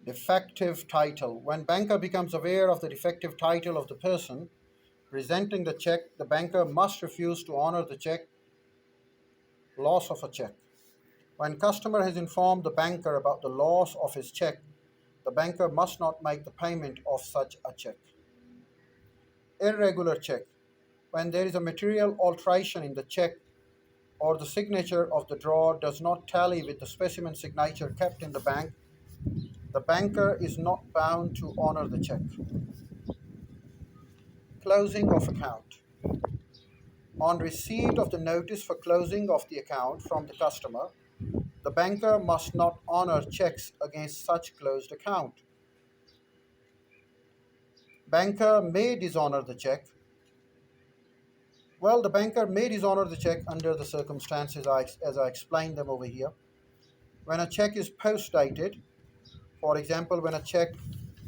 Defective title. When banker becomes aware of the defective title of the person presenting the check, the banker must refuse to honor the check. Loss of a check. When customer has informed the banker about the loss of his check, the banker must not make the payment of such a check. Irregular check. When there is a material alteration in the check or the signature of the drawer does not tally with the specimen signature kept in the bank, the banker is not bound to honor the check. Closing of account. On receipt of the notice for closing of the account from the customer, the banker must not honor checks against such closed account. Banker may dishonor the check. Well, the banker may dishonor the check under the circumstances as I explained them over here. When a check is post dated, for example, when a check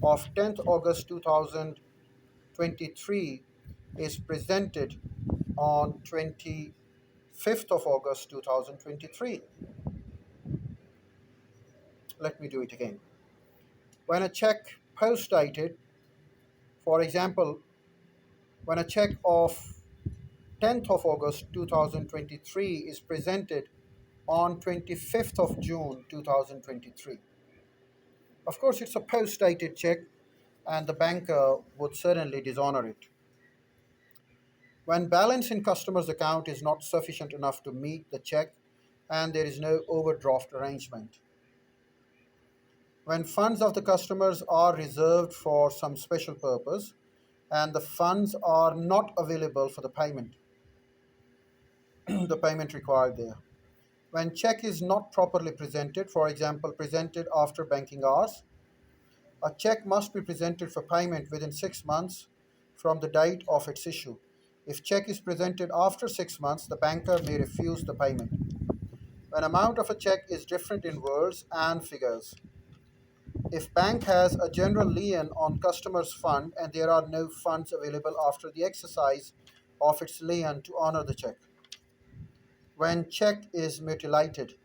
of 10th August 2023 is presented on 25th of August 2023. Let me do it again. When a check post dated, for example, when a check of 10th of August 2023 is presented on 25th of June 2023. Of course, it's a post dated check and the banker would certainly dishonor it. When balance in customer's account is not sufficient enough to meet the check and there is no overdraft arrangement. When funds of the customers are reserved for some special purpose and the funds are not available for the payment, the payment required there. When check is not properly presented, for example, presented after banking hours, a check must be presented for payment within 6 months from the date of its issue. If check is presented after 6 months, the banker may refuse the payment. When amount of a check is different in words and figures. If bank has a general lien on customer's fund and there are no funds available after the exercise of its lien to honor the check. When check is mutilated.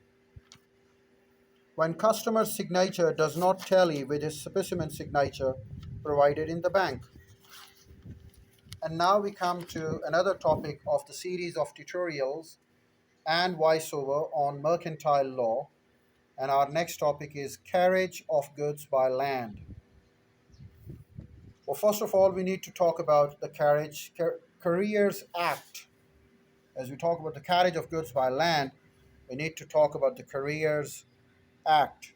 When customer's signature does not tally with his specimen signature provided in the bank. And now we come to another topic of the series of tutorials and voiceover on mercantile law. And our next topic is carriage of goods by land. Well, first of all, we need to talk about the Carriers Act. As we talk about the carriage of goods by land, we need to talk about the Carriers Act.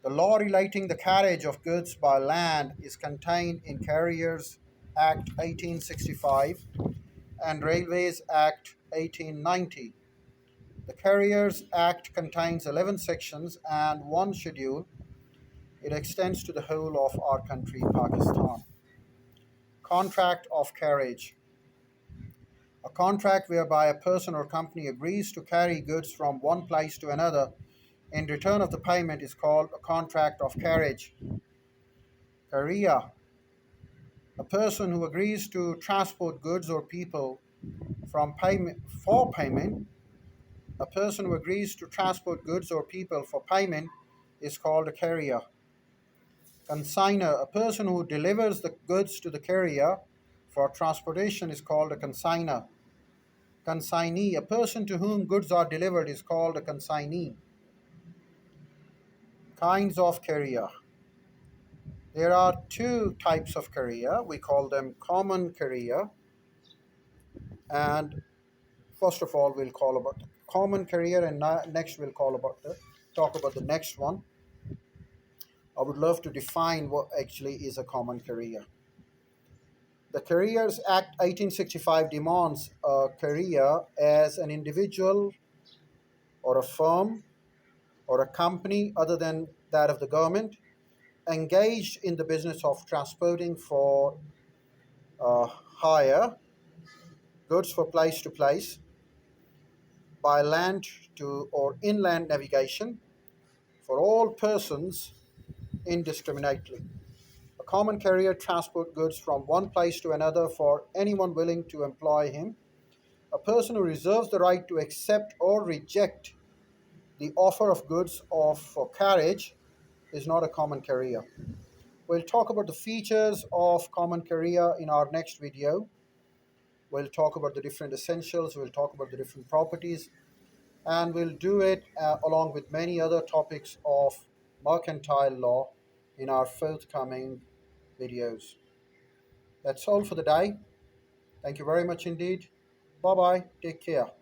The law relating the carriage of goods by land is contained in Carriers Act 1865 and Railways Act 1890. The Carriers Act contains 11 sections and one schedule. It extends to the whole of our country, Pakistan. Contract of carriage. A contract whereby a person or company agrees to carry goods from one place to another in return of the payment is called a contract of carriage. Carrier. A person who agrees to transport goods or people from payment for payment. A person who agrees to transport goods or people for payment is called a carrier. Consigner. A person who delivers the goods to the carrier for transportation is called a consigner. Consignee. A person to whom goods are delivered is called a consignee. Kinds of carrier. There are two types of carrier. We call them common carrier. And first of all, we'll call about the common carrier, and next we'll talk about the next one. I would love to define what actually is a common carrier. The Carriers Act 1865 demands a carrier as an individual or a firm or a company other than that of the government engaged in the business of transporting for hire goods for place to place by land to or inland navigation for all persons indiscriminately. A common carrier transport goods from one place to another for anyone willing to employ him. A person who reserves the right to accept or reject the offer of goods for carriage is not a common carrier. We'll talk about the features of common carrier in our next video. We'll talk about the different essentials, we'll talk about the different properties, and we'll do it along with many other topics of mercantile law in our forthcoming videos. That's all for the day. Thank you very much indeed. Bye bye. Take care.